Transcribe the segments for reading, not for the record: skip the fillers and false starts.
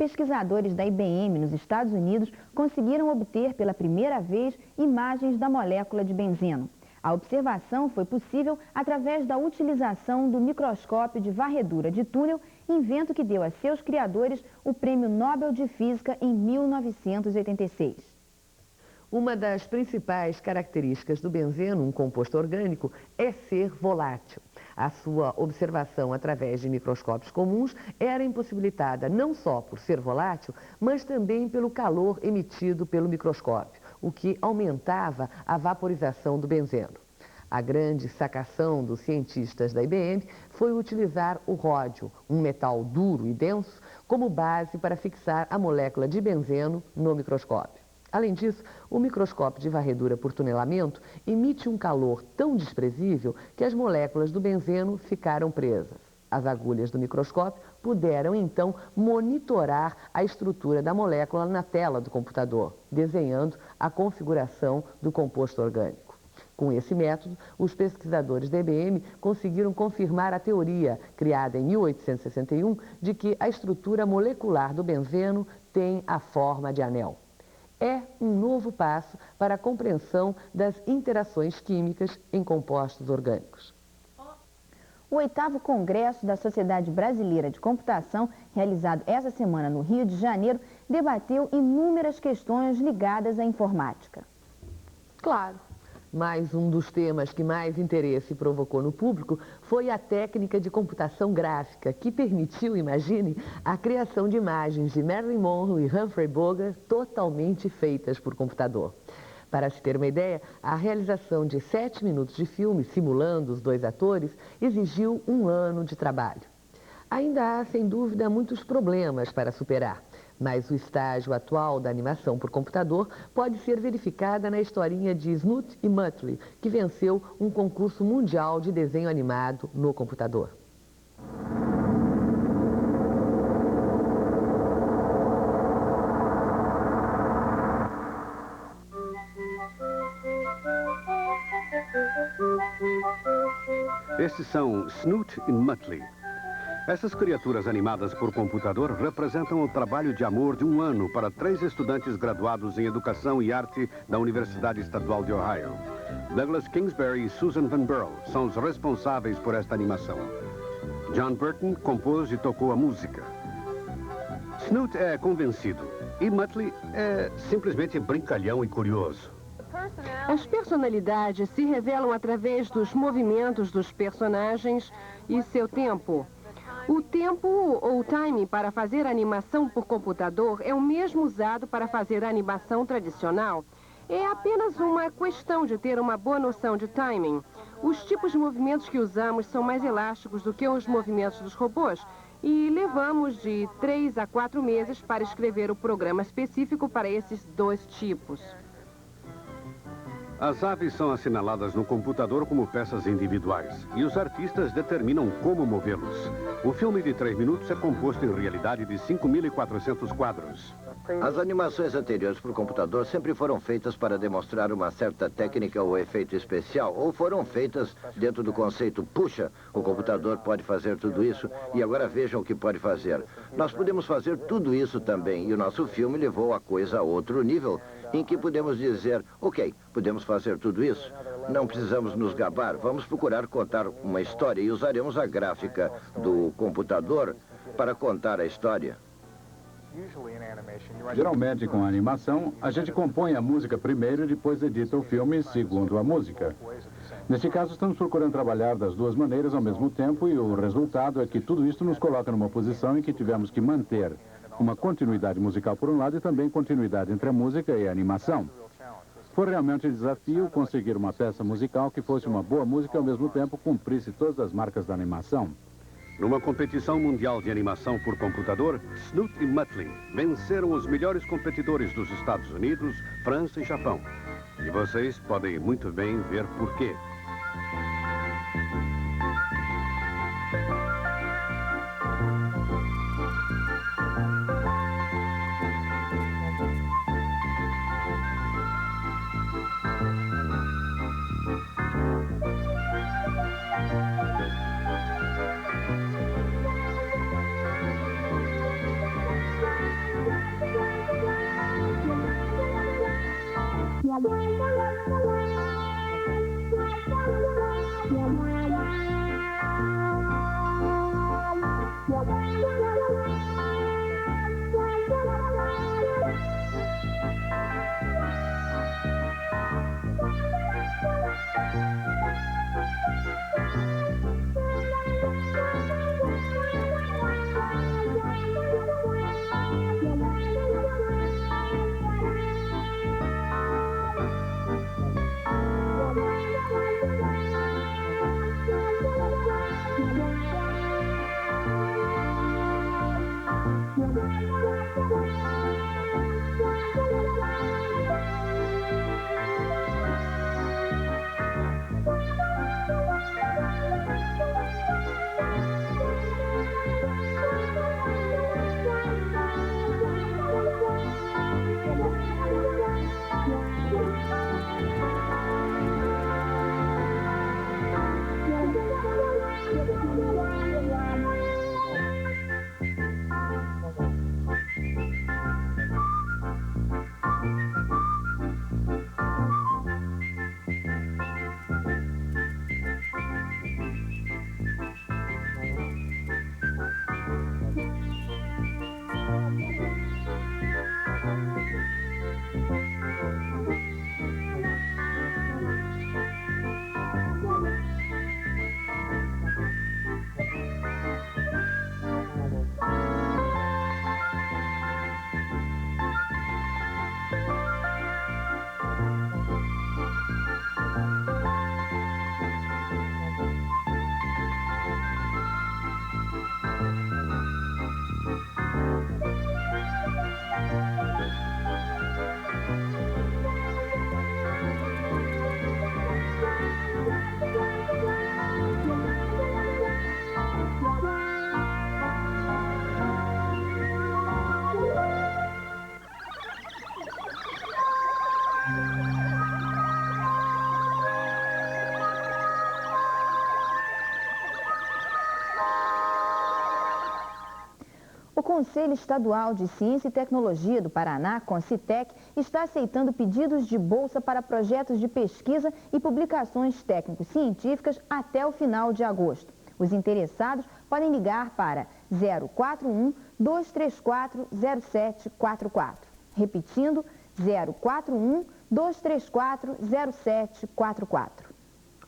pesquisadores da IBM nos Estados Unidos conseguiram obter pela primeira vez imagens da molécula de benzeno. A observação foi possível através da utilização do microscópio de varredura de túnel, invento que deu a seus criadores o Prêmio Nobel de Física em 1986. Uma das principais características do benzeno, um composto orgânico, é ser volátil. A sua observação através de microscópios comuns era impossibilitada não só por ser volátil, mas também pelo calor emitido pelo microscópio, o que aumentava a vaporização do benzeno. A grande sacação dos cientistas da IBM foi utilizar o ródio, um metal duro e denso, como base para fixar a molécula de benzeno no microscópio. Além disso, o microscópio de varredura por tunelamento emite um calor tão desprezível que as moléculas do benzeno ficaram presas. As agulhas do microscópio puderam, então, monitorar a estrutura da molécula na tela do computador, desenhando a configuração do composto orgânico. Com esse método, os pesquisadores da IBM conseguiram confirmar a teoria, criada em 1861, de que a estrutura molecular do benzeno tem a forma de anel. É um novo passo para a compreensão das interações químicas em compostos orgânicos. O 8º Congresso da Sociedade Brasileira de Computação, realizado essa semana no Rio de Janeiro, debateu inúmeras questões ligadas à informática. Claro. Mas um dos temas que mais interesse provocou no público foi a técnica de computação gráfica, que permitiu, imagine, a criação de imagens de Marilyn Monroe e Humphrey Bogart totalmente feitas por computador. Para se ter uma ideia, a realização de 7 minutos de filme, simulando os dois atores, exigiu 1 ano de trabalho. Ainda há, sem dúvida, muitos problemas para superar. Mas o estágio atual da animação por computador pode ser verificada na historinha de Snoot e Muttley, que venceu um concurso mundial de desenho animado no computador. Esses são Snoot e Muttley. Essas criaturas animadas por computador representam o trabalho de amor de 1 ano para 3 estudantes graduados em Educação e Arte da Universidade Estadual de Ohio. Douglas Kingsbury e Susan Van Burl são os responsáveis por esta animação. John Burton compôs e tocou a música. Snoot é convencido e Muttley é simplesmente brincalhão e curioso. As personalidades se revelam através dos movimentos dos personagens e seu tempo. O tempo ou timing para fazer animação por computador é o mesmo usado para fazer animação tradicional. É apenas uma questão de ter uma boa noção de timing. Os tipos de movimentos que usamos são mais elásticos do que os movimentos dos robôs e levamos de 3 a 4 meses para escrever o programa específico para esses 2 tipos. As aves são assinaladas no computador como peças individuais e os artistas determinam como movê-los. O filme de 3 minutos é composto em realidade de 5.400 quadros. As animações anteriores por computador sempre foram feitas para demonstrar uma certa técnica ou efeito especial, ou foram feitas dentro do conceito, puxa, o computador pode fazer tudo isso e agora vejam o que pode fazer. Nós podemos fazer tudo isso também e o nosso filme levou a coisa a outro nível, em que podemos dizer, ok, podemos fazer tudo isso? Não precisamos nos gabar, vamos procurar contar uma história e usaremos a gráfica do computador para contar a história. Geralmente, com a animação, a gente compõe a música primeiro e depois edita o filme segundo a música. Neste caso, estamos procurando trabalhar das 2 maneiras ao mesmo tempo e o resultado é que tudo isso nos coloca numa posição em que tivemos que manter uma continuidade musical por um lado e também continuidade entre a música e a animação. Foi realmente um desafio conseguir uma peça musical que fosse uma boa música e ao mesmo tempo cumprisse todas as marcas da animação. Numa competição mundial de animação por computador, Snoot e Muttley venceram os melhores competidores dos Estados Unidos, França e Japão. E vocês podem muito bem ver por quê. O Conselho Estadual de Ciência e Tecnologia do Paraná, CONCITEC, está aceitando pedidos de bolsa para projetos de pesquisa e publicações técnico-científicas até o final de agosto. Os interessados podem ligar para 041-234-0744. Repetindo, 041-234-0744.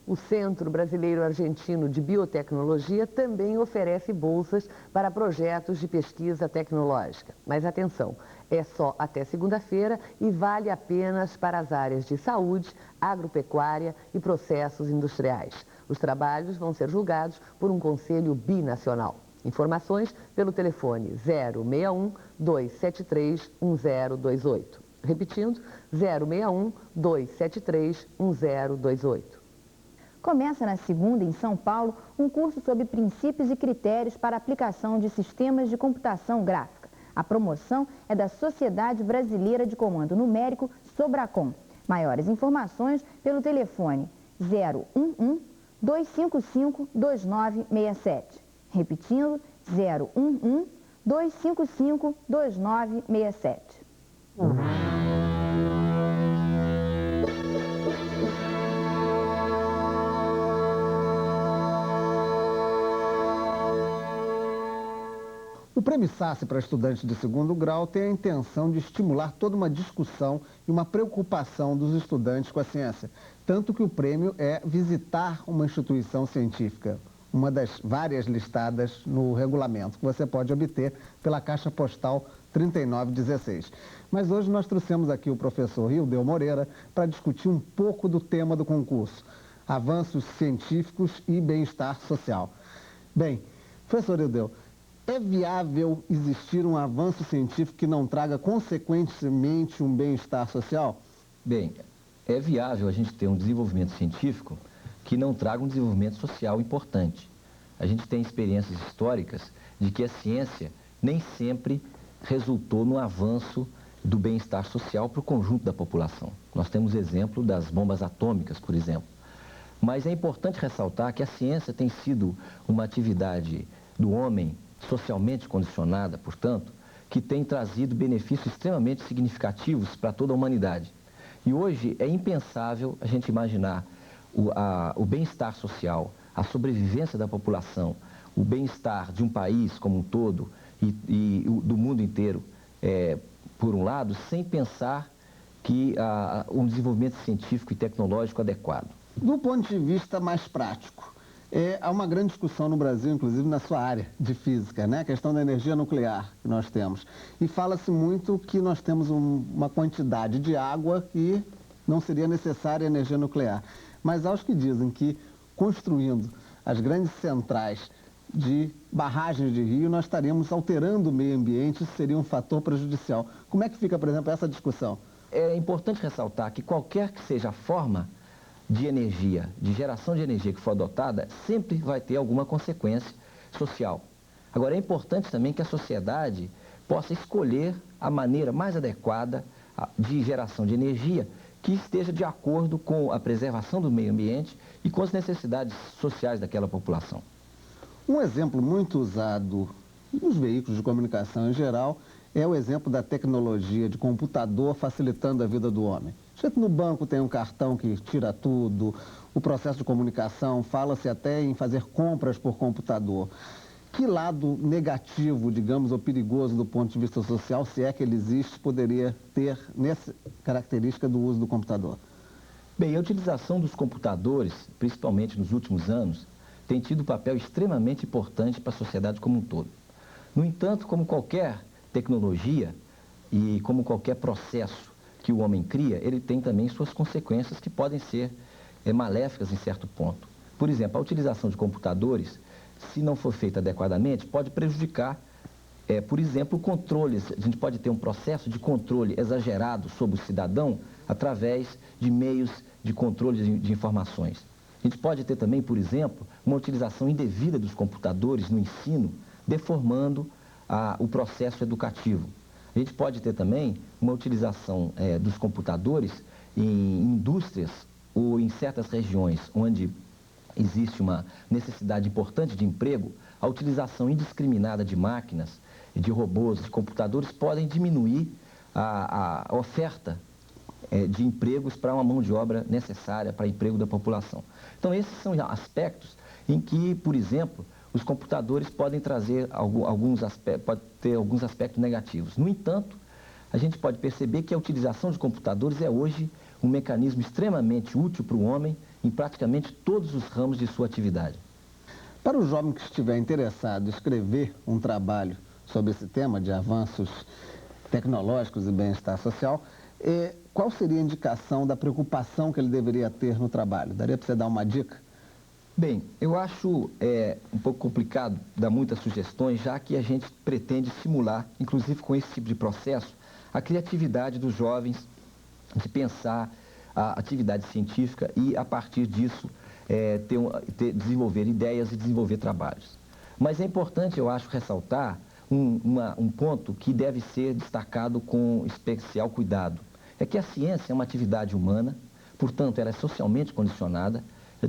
O Centro Brasileiro Argentino de Biotecnologia também oferece bolsas para projetos de pesquisa tecnológica. Mas atenção, é só até segunda-feira e vale apenas para as áreas de saúde, agropecuária e processos industriais. Os trabalhos vão ser julgados por um conselho binacional. Informações pelo telefone 061-273-1028. Repetindo, 061-273-1028. Começa na segunda, em São Paulo, um curso sobre princípios e critérios para a aplicação de sistemas de computação gráfica. A promoção é da Sociedade Brasileira de Comando Numérico, Sobracom. Maiores informações pelo telefone 011-255-2967. Repetindo, 011-255-2967. O Prêmio SACE para estudantes de segundo grau tem a intenção de estimular toda uma discussão e uma preocupação dos estudantes com a ciência. Tanto que o prêmio é visitar uma instituição científica, uma das várias listadas no regulamento, que você pode obter pela caixa postal 3916. Mas hoje nós trouxemos aqui o professor Ildeu Moreira para discutir um pouco do tema do concurso: avanços científicos e bem-estar social. Bem, professor Ildeu, é viável existir um avanço científico que não traga, consequentemente, um bem-estar social? Bem, é viável a gente ter um desenvolvimento científico que não traga um desenvolvimento social importante. A gente tem experiências históricas de que a ciência nem sempre resultou no avanço do bem-estar social para o conjunto da população. Nós temos exemplo das bombas atômicas, por exemplo. Mas é importante ressaltar que a ciência tem sido uma atividade do homem socialmente condicionada, portanto, que tem trazido benefícios extremamente significativos para toda a humanidade. E hoje é impensável a gente imaginar o bem-estar social, a sobrevivência da população, o bem-estar de um país como um todo e do mundo inteiro, por um lado, sem pensar que um desenvolvimento científico e tecnológico adequado. Do ponto de vista mais prático, há uma grande discussão no Brasil, inclusive na sua área de física, né? A questão da energia nuclear que nós temos. E fala-se muito que nós temos uma quantidade de água que não seria necessária energia nuclear. Mas há os que dizem que construindo as grandes centrais de barragens de rio, nós estaríamos alterando o meio ambiente, isso seria um fator prejudicial. Como é que fica, por exemplo, essa discussão? É importante ressaltar que qualquer que seja a forma de energia, de geração de energia que for adotada, sempre vai ter alguma consequência social. Agora, é importante também que a sociedade possa escolher a maneira mais adequada de geração de energia que esteja de acordo com a preservação do meio ambiente e com as necessidades sociais daquela população. Um exemplo muito usado nos veículos de comunicação em geral é o exemplo da tecnologia de computador facilitando a vida do homem. No banco tem um cartão que tira tudo, o processo de comunicação, fala-se até em fazer compras por computador. Que lado negativo, digamos, ou perigoso do ponto de vista social, se é que ele existe, poderia ter nessa característica do uso do computador? Bem, a utilização dos computadores, principalmente nos últimos anos, tem tido um papel extremamente importante para a sociedade como um todo. No entanto, como qualquer tecnologia e como qualquer processo que o homem cria, ele tem também suas consequências que podem ser maléficas em certo ponto. Por exemplo, a utilização de computadores, se não for feita adequadamente, pode prejudicar, por exemplo, controles. A gente pode ter um processo de controle exagerado sobre o cidadão através de meios de controle de informações. A gente pode ter também, por exemplo, uma utilização indevida dos computadores no ensino, deformando o processo educativo. A gente pode ter também uma utilização dos computadores em indústrias ou em certas regiões onde existe uma necessidade importante de emprego, a utilização indiscriminada de máquinas, de robôs, de computadores podem diminuir a oferta de empregos para uma mão de obra necessária para o emprego da população. Então, esses são aspectos em que, por exemplo, os computadores podem trazer pode ter alguns aspectos negativos. No entanto, a gente pode perceber que a utilização de computadores é hoje um mecanismo extremamente útil para o homem em praticamente todos os ramos de sua atividade. Para o jovem que estiver interessado em escrever um trabalho sobre esse tema de avanços tecnológicos e bem-estar social, qual seria a indicação da preocupação que ele deveria ter no trabalho? Daria para você dar uma dica? Bem, eu acho um pouco complicado dar muitas sugestões, já que a gente pretende estimular, inclusive com esse tipo de processo, a criatividade dos jovens de pensar a atividade científica e, a partir disso, desenvolver ideias e desenvolver trabalhos. Mas é importante, eu acho, ressaltar um ponto que deve ser destacado com especial cuidado. É que a ciência é uma atividade humana, portanto, ela é socialmente condicionada,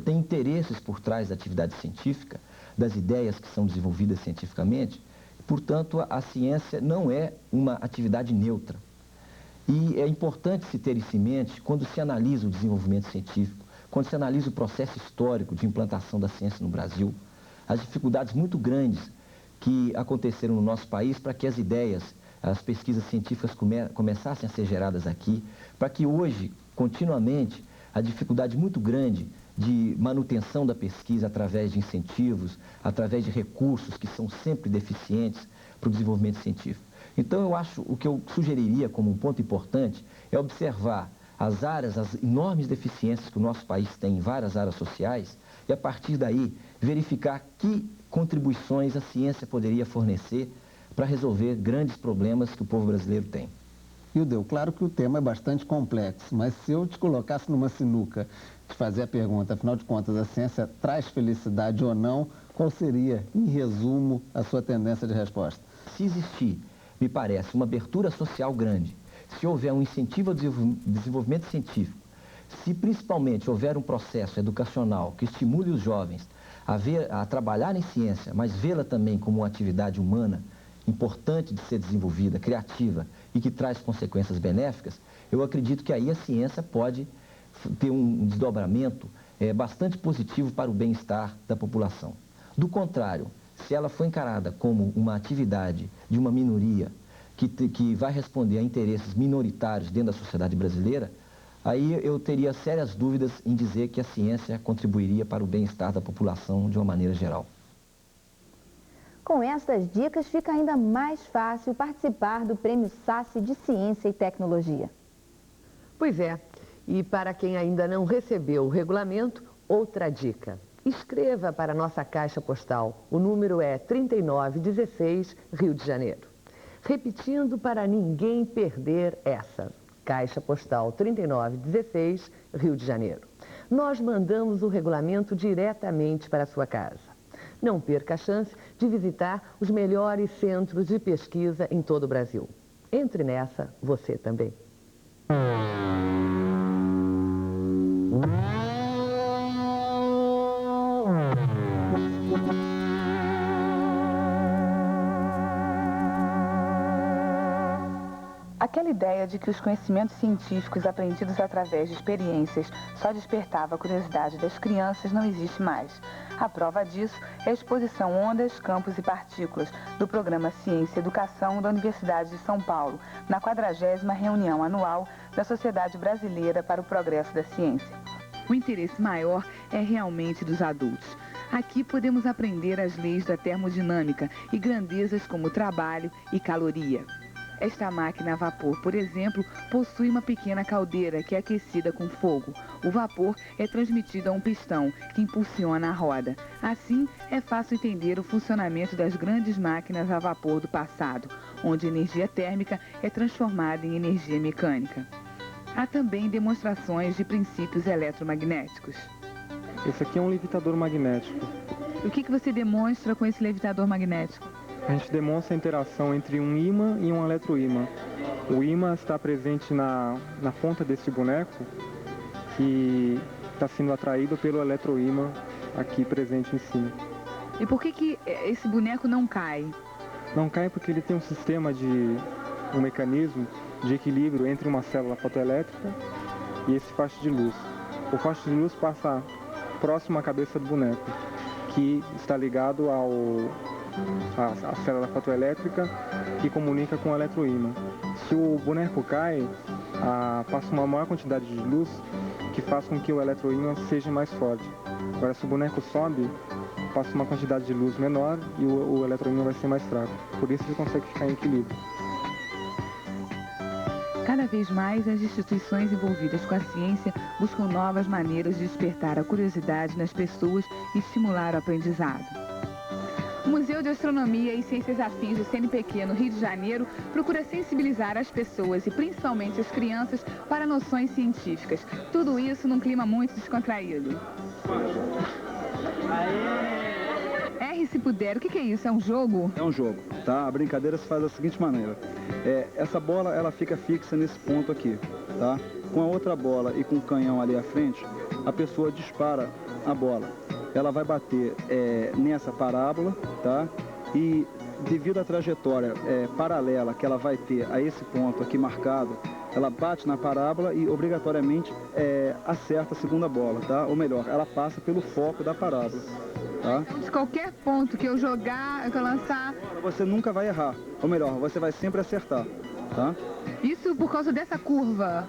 tem interesses por trás da atividade científica, das ideias que são desenvolvidas cientificamente, portanto, a ciência não é uma atividade neutra. E é importante se ter isso em mente quando se analisa o desenvolvimento científico, quando se analisa o processo histórico de implantação da ciência no Brasil, as dificuldades muito grandes que aconteceram no nosso país para que as ideias, as pesquisas científicas começassem a ser geradas aqui, para que hoje, continuamente, a dificuldade muito grande de manutenção da pesquisa através de incentivos, através de recursos que são sempre deficientes para o desenvolvimento científico. Então, eu acho, o que eu sugeriria como um ponto importante é observar as enormes deficiências que o nosso país tem em várias áreas sociais e, a partir daí, verificar que contribuições a ciência poderia fornecer para resolver grandes problemas que o povo brasileiro tem. Ildeu, claro que o tema é bastante complexo, mas se eu te colocasse numa sinuca, te fazer a pergunta, afinal de contas, a ciência traz felicidade ou não, qual seria, em resumo, a sua tendência de resposta? Se existir, me parece, uma abertura social grande, se houver um incentivo ao desenvolvimento científico, se principalmente houver um processo educacional que estimule os jovens a trabalhar em ciência, mas vê-la também como uma atividade humana importante de ser desenvolvida, criativa e que traz consequências benéficas, eu acredito que aí a ciência pode ter um desdobramento bastante positivo para o bem-estar da população. Do contrário, se ela for encarada como uma atividade de uma minoria que vai responder a interesses minoritários dentro da sociedade brasileira, aí eu teria sérias dúvidas em dizer que a ciência contribuiria para o bem-estar da população de uma maneira geral. Com estas dicas, fica ainda mais fácil participar do Prêmio SACE de Ciência e Tecnologia. Pois é, e para quem ainda não recebeu o regulamento, outra dica. Escreva para a nossa caixa postal. O número é 3916, Rio de Janeiro. Repetindo para ninguém perder essa. Caixa postal 3916, Rio de Janeiro. Nós mandamos o regulamento diretamente para a sua casa. Não perca a chance de visitar os melhores centros de pesquisa em todo o Brasil. Entre nessa, você também. Aquela ideia de que os conhecimentos científicos aprendidos através de experiências só despertava a curiosidade das crianças não existe mais. A prova disso é a exposição Ondas, Campos e Partículas do programa Ciência e Educação da Universidade de São Paulo, na 40ª reunião anual da Sociedade Brasileira para o Progresso da Ciência. O interesse maior é realmente dos adultos. Aqui podemos aprender as leis da termodinâmica e grandezas como trabalho e caloria. Esta máquina a vapor, por exemplo, possui uma pequena caldeira que é aquecida com fogo. O vapor é transmitido a um pistão que impulsiona a roda. Assim, é fácil entender o funcionamento das grandes máquinas a vapor do passado, onde a energia térmica é transformada em energia mecânica. Há também demonstrações de princípios eletromagnéticos. Esse aqui é um levitador magnético. O que você demonstra com esse levitador magnético? A gente demonstra a interação entre um ímã e um eletroímã. O ímã está presente na ponta desse boneco, que está sendo atraído pelo eletroímã aqui presente em cima. E por que esse boneco não cai? Não cai porque ele tem um mecanismo de equilíbrio entre uma célula fotoelétrica e esse faixa de luz. O faixa de luz passa próximo à cabeça do boneco, que está ligado a célula fotoelétrica que comunica com o eletroímã. Se o boneco cai, passa uma maior quantidade de luz que faz com que o eletroímã seja mais forte. Agora, se o boneco sobe, passa uma quantidade de luz menor e o eletroímã vai ser mais fraco. Por isso ele consegue ficar em equilíbrio. Cada vez mais, as instituições envolvidas com a ciência buscam novas maneiras de despertar a curiosidade nas pessoas e estimular o aprendizado. O Museu de Astronomia e Ciências Afins do CNPq, no Rio de Janeiro, procura sensibilizar as pessoas e principalmente as crianças para noções científicas. Tudo isso num clima muito descontraído. Se puder, o que é isso? É um jogo? É um jogo, tá? A brincadeira se faz da seguinte maneira. Essa bola, ela fica fixa nesse ponto aqui, tá? Com a outra bola e com o canhão ali à frente, a pessoa dispara a bola. Ela vai bater nessa parábola, tá? E devido à trajetória paralela que ela vai ter a esse ponto aqui marcado, ela bate na parábola e obrigatoriamente acerta a segunda bola, tá? Ou melhor, ela passa pelo foco da parábola. Tá? De qualquer ponto que eu jogar, que eu lançar... Você nunca vai errar. Ou melhor, você vai sempre acertar. Tá? Isso por causa dessa curva?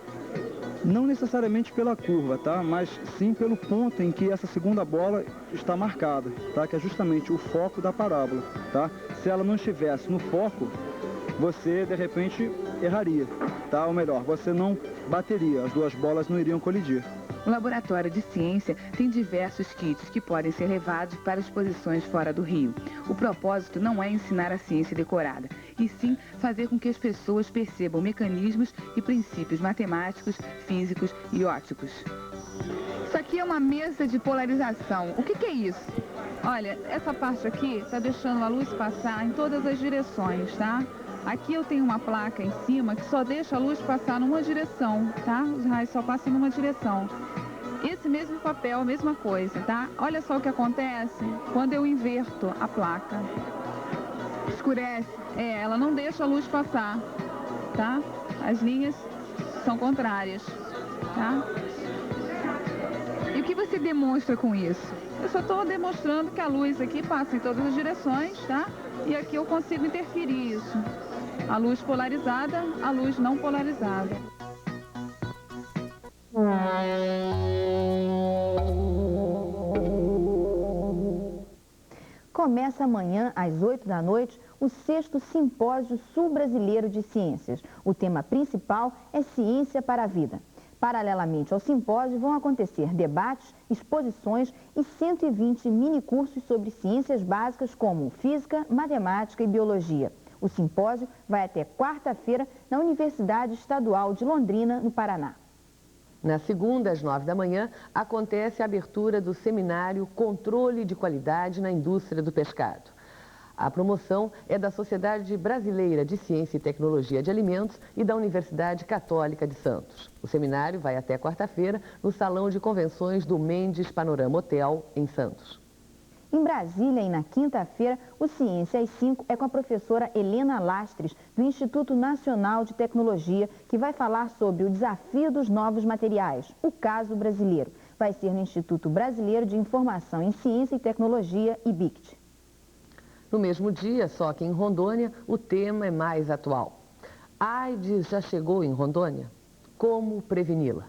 Não necessariamente pela curva, tá? Mas sim pelo ponto em que essa segunda bola está marcada, tá? Que é justamente o foco da parábola. Tá? Se ela não estivesse no foco, você de repente erraria. Tá? Ou melhor, você não bateria. As duas bolas não iriam colidir. O Laboratório de Ciência tem diversos kits que podem ser levados para exposições fora do Rio. O propósito não é ensinar a ciência decorada, e sim fazer com que as pessoas percebam mecanismos e princípios matemáticos, físicos e ópticos. Isso aqui é uma mesa de polarização. O que é isso? Olha, essa parte aqui está deixando a luz passar em todas as direções, tá? Aqui eu tenho uma placa em cima que só deixa a luz passar numa direção, tá? Os raios só passam numa direção. Esse mesmo papel, a mesma coisa, tá? Olha só o que acontece quando eu inverto a placa. Escurece. Ela não deixa a luz passar. tá? As linhas são contrárias, tá? E o que você demonstra com isso? Eu só estou demonstrando que a luz aqui passa em todas as direções, tá? E aqui eu consigo interferir isso. A luz polarizada, a luz não polarizada. Começa amanhã, às 8 da noite, o 6º Simpósio Sul-Brasileiro de Ciências. O tema principal é Ciência para a Vida. Paralelamente ao simpósio, vão acontecer debates, exposições e 120 minicursos sobre ciências básicas como física, matemática e biologia. O simpósio vai até quarta-feira na Universidade Estadual de Londrina, no Paraná. Na segunda, às 9 da manhã, acontece a abertura do seminário Controle de Qualidade na Indústria do Pescado. A promoção é da Sociedade Brasileira de Ciência e Tecnologia de Alimentos e da Universidade Católica de Santos. O seminário vai até quarta-feira no Salão de Convenções do Mendes Panorama Hotel, em Santos. Em Brasília, e na quinta-feira, o Ciência às 5 é com a professora Helena Lastres, do Instituto Nacional de Tecnologia, que vai falar sobre o desafio dos novos materiais, o caso brasileiro. Vai ser no Instituto Brasileiro de Informação em Ciência e Tecnologia, IBICT. No mesmo dia, só que em Rondônia, o tema é mais atual. A AIDS já chegou em Rondônia? Como preveni-la?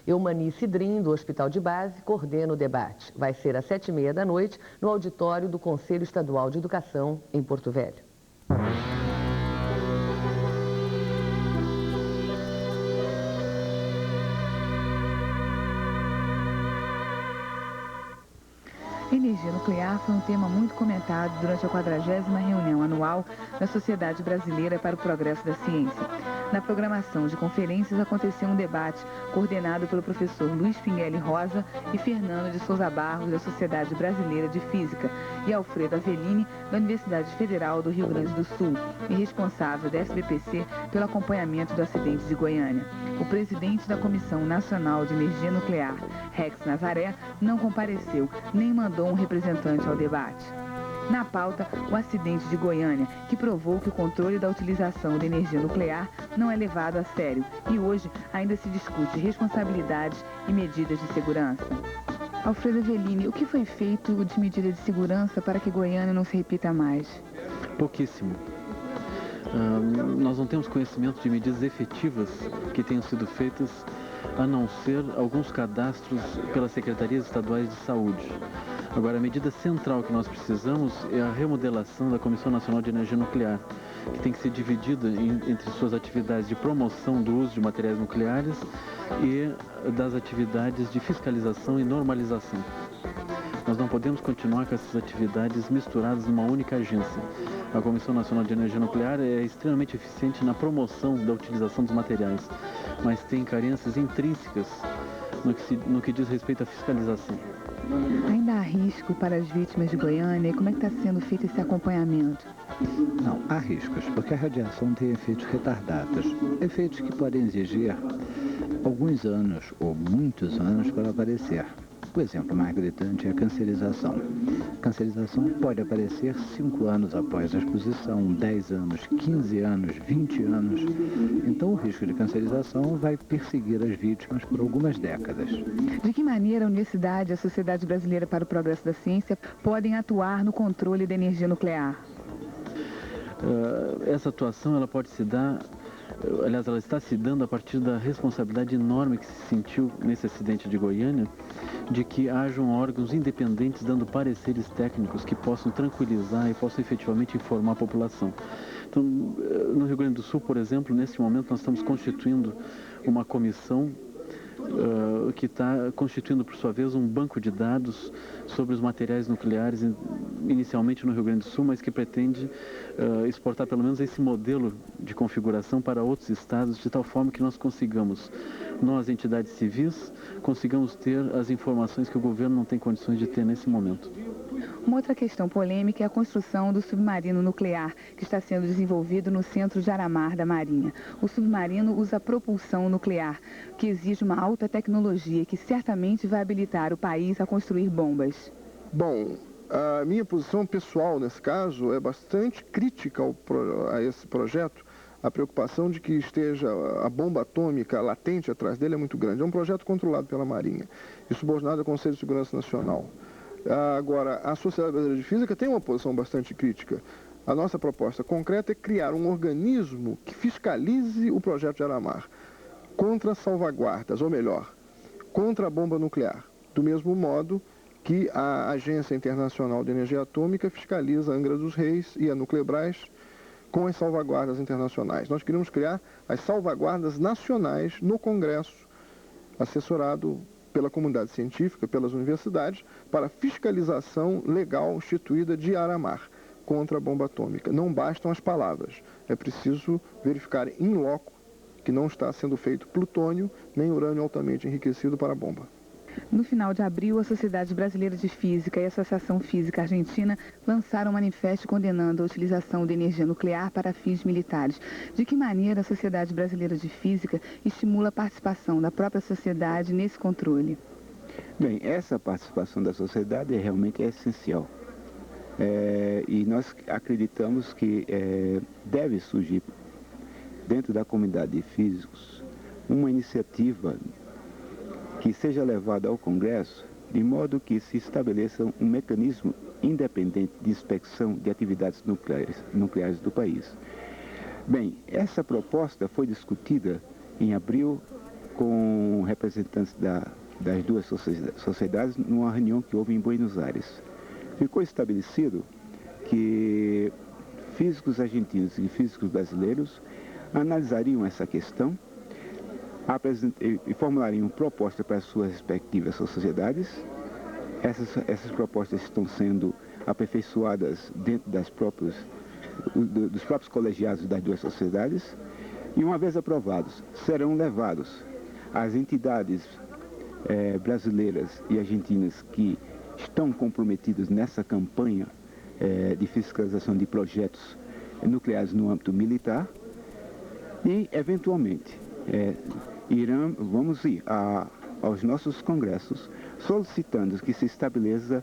Eumani Cidrim, do Hospital de Base, coordena o debate. Vai ser às 7h30 da noite, no auditório do Conselho Estadual de Educação, em Porto Velho. Energia nuclear foi um tema muito comentado durante a 40ª reunião anual da Sociedade Brasileira para o Progresso da Ciência. Na programação de conferências aconteceu um debate coordenado pelo professor Luiz Pinguelli Rosa e Fernando de Souza Barros, da Sociedade Brasileira de Física, e Alfredo Avellini, da Universidade Federal do Rio Grande do Sul, e responsável da SBPC pelo acompanhamento do acidente de Goiânia. O presidente da Comissão Nacional de Energia Nuclear, Rex Nazaré, não compareceu, nem mandou um representante ao debate. Na pauta, o acidente de Goiânia, que provou que o controle da utilização de energia nuclear não é levado a sério e hoje ainda se discute responsabilidades e medidas de segurança. Alfredo Avellini, o que foi feito de medida de segurança para que Goiânia não se repita mais? Pouquíssimo. Nós não temos conhecimento de medidas efetivas que tenham sido feitas, a não ser alguns cadastros pelas secretarias estaduais de saúde. Agora, a medida central que nós precisamos é a remodelação da Comissão Nacional de Energia Nuclear, que tem que ser dividida entre suas atividades de promoção do uso de materiais nucleares e das atividades de fiscalização e normalização. Nós não podemos continuar com essas atividades misturadas numa única agência. A Comissão Nacional de Energia Nuclear é extremamente eficiente na promoção da utilização dos materiais, mas tem carências intrínsecas no que diz respeito à fiscalização. Ainda há risco para as vítimas de Goiânia? E como é que está sendo feito esse acompanhamento? Não, há riscos, porque a radiação tem efeitos retardados. Efeitos que podem exigir alguns anos ou muitos anos para aparecer. O exemplo mais gritante é a cancerização. Cancerização pode aparecer 5 anos após a exposição, 10 anos, 15 anos, 20 anos. Então o risco de cancerização vai perseguir as vítimas por algumas décadas. De que maneira a Universidade e a Sociedade Brasileira para o Progresso da Ciência podem atuar no controle da energia nuclear? Essa atuação ela pode se dar, aliás, ela está se dando a partir da responsabilidade enorme que se sentiu nesse acidente de Goiânia, de que hajam órgãos independentes dando pareceres técnicos que possam tranquilizar e possam efetivamente informar a população. Então, no Rio Grande do Sul, por exemplo, nesse momento nós estamos constituindo uma comissão que está constituindo, por sua vez, um banco de dados sobre os materiais nucleares, inicialmente no Rio Grande do Sul, mas que pretende exportar pelo menos esse modelo de configuração para outros estados, de tal forma que nós consigamos, nós, entidades civis, consigamos ter as informações que o governo não tem condições de ter nesse momento. Uma outra questão polêmica é a construção do submarino nuclear, que está sendo desenvolvido no centro de Aramar da Marinha. O submarino usa propulsão nuclear, que exige uma alta tecnologia, que certamente vai habilitar o país a construir bombas. Bom, a minha posição pessoal nesse caso é bastante crítica a esse projeto, a preocupação de que esteja a bomba atômica latente atrás dele é muito grande. É um projeto controlado pela Marinha e subordinado ao Conselho de Segurança Nacional. Agora, a Sociedade Brasileira de Física tem uma posição bastante crítica. A nossa proposta concreta é criar um organismo que fiscalize o projeto de Aramar contra salvaguardas, ou melhor, contra a bomba nuclear, do mesmo modo que a Agência Internacional de Energia Atômica fiscaliza a Angra dos Reis e a Nuclebras com as salvaguardas internacionais. Nós queremos criar as salvaguardas nacionais no Congresso, assessorado pela comunidade científica, pelas universidades, para fiscalização legal instituída de Aramar contra a bomba atômica. Não bastam as palavras, é preciso verificar in loco que não está sendo feito plutônio nem urânio altamente enriquecido para a bomba. No final de abril, a Sociedade Brasileira de Física e a Associação Física Argentina lançaram um manifesto condenando a utilização de energia nuclear para fins militares. De que maneira a Sociedade Brasileira de Física estimula a participação da própria sociedade nesse controle? Bem, essa participação da sociedade realmente é essencial. E nós acreditamos que deve surgir dentro da comunidade de físicos uma iniciativa que seja levada ao Congresso de modo que se estabeleça um mecanismo independente de inspeção de atividades nucleares do país. Bem, essa proposta foi discutida em abril com representantes das duas sociedades numa reunião que houve em Buenos Aires. Ficou estabelecido que físicos argentinos e físicos brasileiros analisariam essa questão e formulariam proposta para as suas respectivas sociedades. Essas propostas estão sendo aperfeiçoadas dentro dos próprios colegiados das duas sociedades e, uma vez aprovados, serão levados às entidades brasileiras e argentinas que estão comprometidas nessa campanha de fiscalização de projetos nucleares no âmbito militar e, eventualmente, vamos ir aos nossos congressos solicitando que se estabeleçam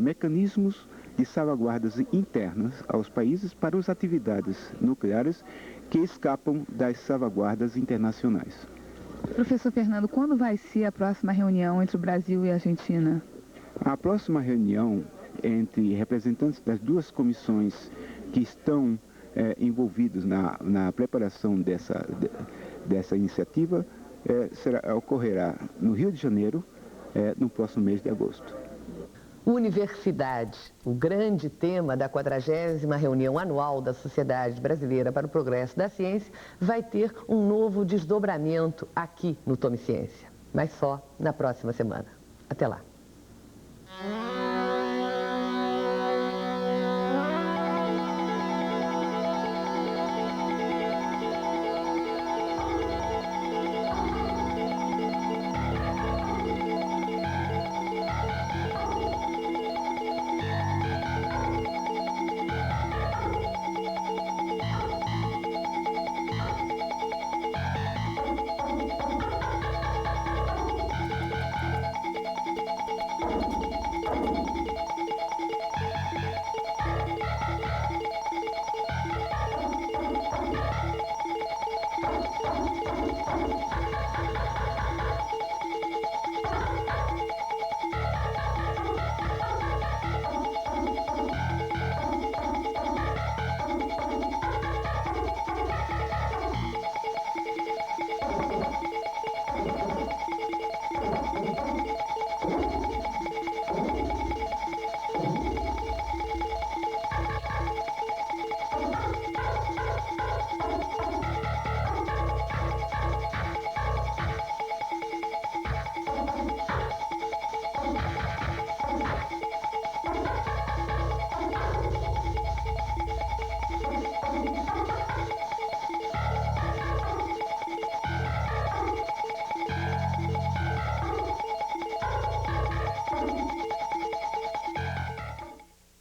mecanismos de salvaguardas internas aos países para as atividades nucleares que escapam das salvaguardas internacionais. Professor Fernando, quando vai ser a próxima reunião entre o Brasil e a Argentina? A próxima reunião entre representantes das duas comissões que estão envolvidos na preparação dessa iniciativa ocorrerá no Rio de Janeiro no próximo mês de agosto. Universidade, o grande tema da 40ª reunião anual da Sociedade Brasileira para o Progresso da Ciência, vai ter um novo desdobramento aqui no Tome Ciência, mas só na próxima semana. Até lá.